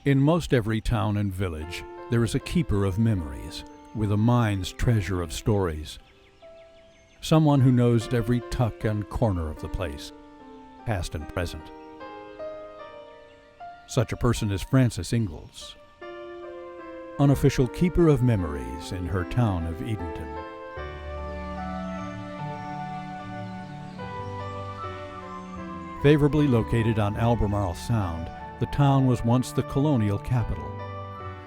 In most every town and village, there is a keeper of memories, with a mind's treasure of stories. Someone who knows every tuck and corner of the place, past and present. Such a person is Frances Ingalls, unofficial keeper of memories in her town of Edenton. Favorably located on Albemarle Sound, the town was once the colonial capital.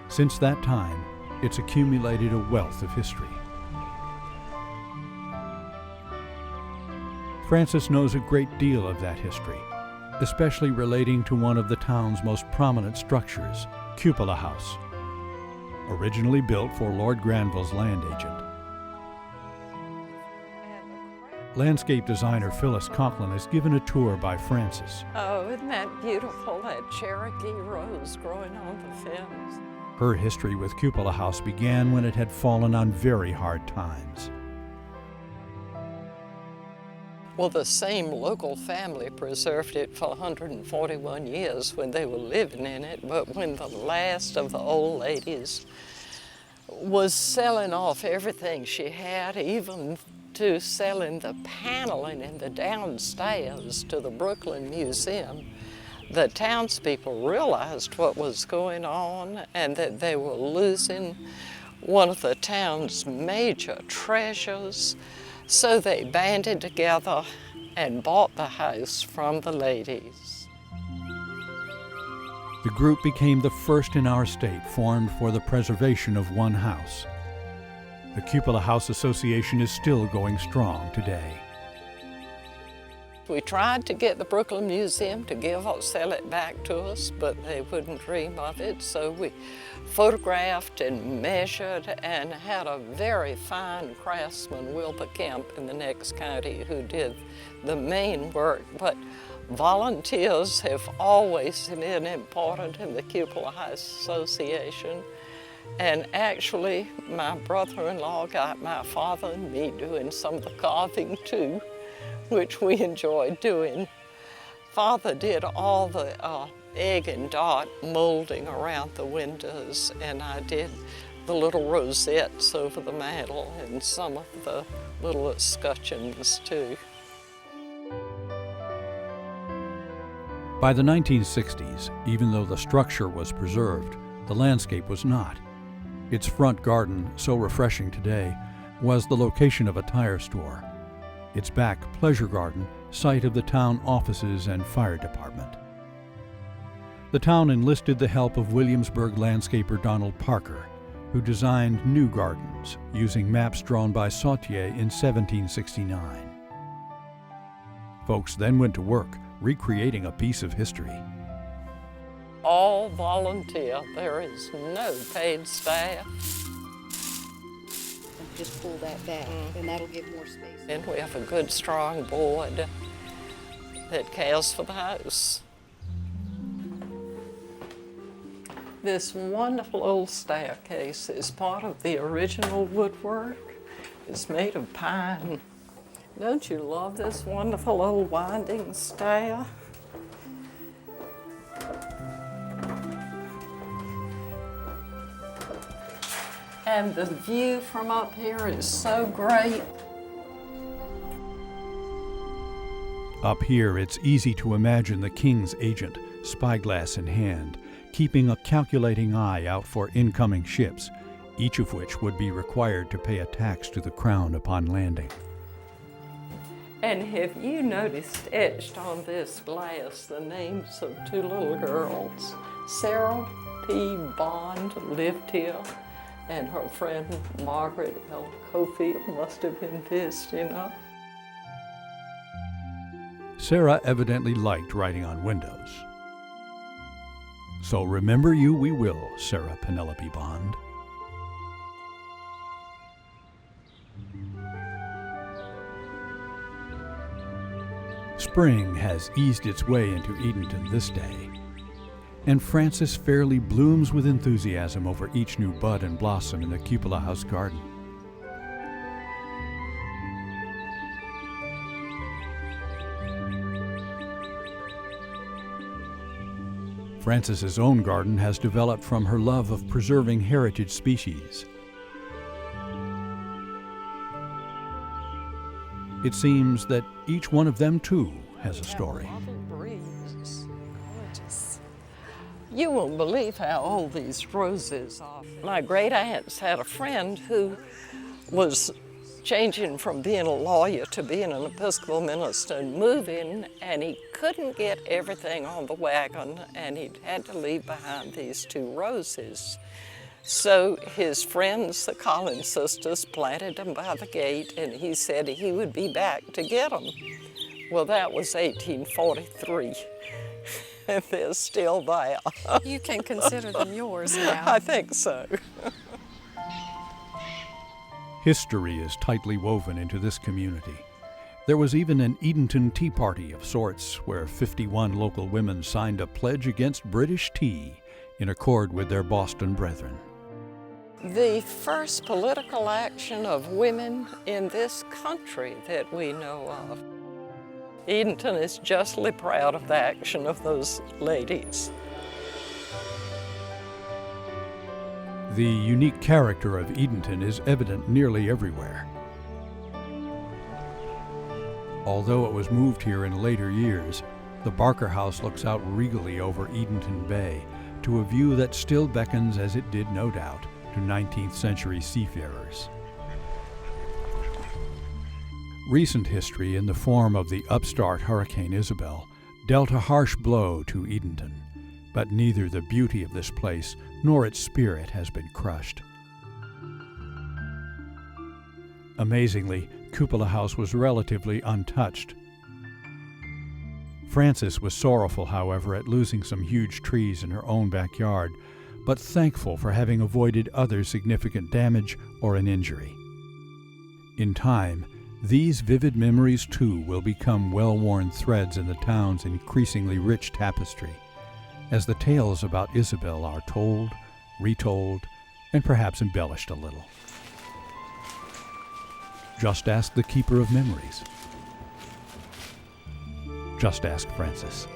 Since that time, it's accumulated a wealth of history. Frances knows a great deal of that history, especially relating to one of the town's most prominent structures, Cupola House, originally built for Lord Granville's land agent. Landscape designer Phyllis Conklin is given a tour by Frances. Oh, isn't that beautiful, that Cherokee rose growing on the fence? Her history with Cupola House began when it had fallen on very hard times. Well, the same local family preserved it for 141 years when they were living in it, but when the last of the old ladies was selling off everything she had, even to selling the paneling in the downstairs to the Brooklyn Museum, the townspeople realized what was going on and that they were losing one of the town's major treasures. So they banded together and bought the house from the ladies. The group became the first in our state formed for the preservation of one house. The Cupola House Association is still going strong today. We tried to get the Brooklyn Museum to sell it back to us, but they wouldn't dream of it, so we photographed and measured and had a very fine craftsman, Wilbur Kemp, in the next county who did the main work. But volunteers have always been important in the Cupola House Association. And actually, my brother-in-law got my father and me doing some of the carving too, which we enjoyed doing. Father did all the egg and dot molding around the windows, and I did the little rosettes over the mantel and some of the little escutcheons too. By the 1960s, even though the structure was preserved, the landscape was not. Its front garden, so refreshing today, was the location of a tire store. Its back pleasure garden, site of the town offices and fire department. The town enlisted the help of Williamsburg landscaper Donald Parker, who designed new gardens using maps drawn by Sautier in 1769. Folks then went to work recreating a piece of history. All volunteer. There is no paid staff. Just pull that back, and that'll give more space. And we have a good, strong board that cares for the house. This wonderful old staircase is part of the original woodwork. It's made of pine. Don't you love this wonderful old winding stair? And the view from up here is so great. Up here, it's easy to imagine the king's agent, spyglass in hand, keeping a calculating eye out for incoming ships, each of which would be required to pay a tax to the crown upon landing. And have you noticed etched on this glass the names of two little girls? Sarah P. Bond lived here, and her friend Margaret L. Cofield must have been visiting her. Sarah evidently liked writing on windows. So remember you we will, Sarah Penelope Bond. Spring has eased its way into Edenton this day, and Frances fairly blooms with enthusiasm over each new bud and blossom in the Cupola House garden. Frances's own garden has developed from her love of preserving heritage species. It seems that each one of them, too, has a story. Gorgeous. You won't believe how old these roses are. My great aunts had a friend who was changing from being a lawyer to being an Episcopal minister and moving, and he couldn't get everything on the wagon, and he had to leave behind these 2 roses. So his friends, the Collins sisters, planted them by the gate, and he said he would be back to get them. Well, that was 1843, and they're still there. You can consider them yours now. I think so. History is tightly woven into this community. There was even an Edenton Tea Party of sorts, where 51 local women signed a pledge against British tea in accord with their Boston brethren. The first political action of women in this country that we know of. Edenton is justly proud of the action of those ladies. The unique character of Edenton is evident nearly everywhere. Although it was moved here in later years, the Barker House looks out regally over Edenton Bay to a view that still beckons, as it did no doubt, to 19th century seafarers. Recent history in the form of the upstart Hurricane Isabel dealt a harsh blow to Edenton, but neither the beauty of this place nor its spirit has been crushed. Amazingly, Cupola House was relatively untouched. Frances was sorrowful, however, at losing some huge trees in her own backyard, but thankful for having avoided other significant damage or an injury. In time, these vivid memories too will become well-worn threads in the town's increasingly rich tapestry, as the tales about Isabel are told, retold, and perhaps embellished a little. Just ask the keeper of memories. Just ask Frances.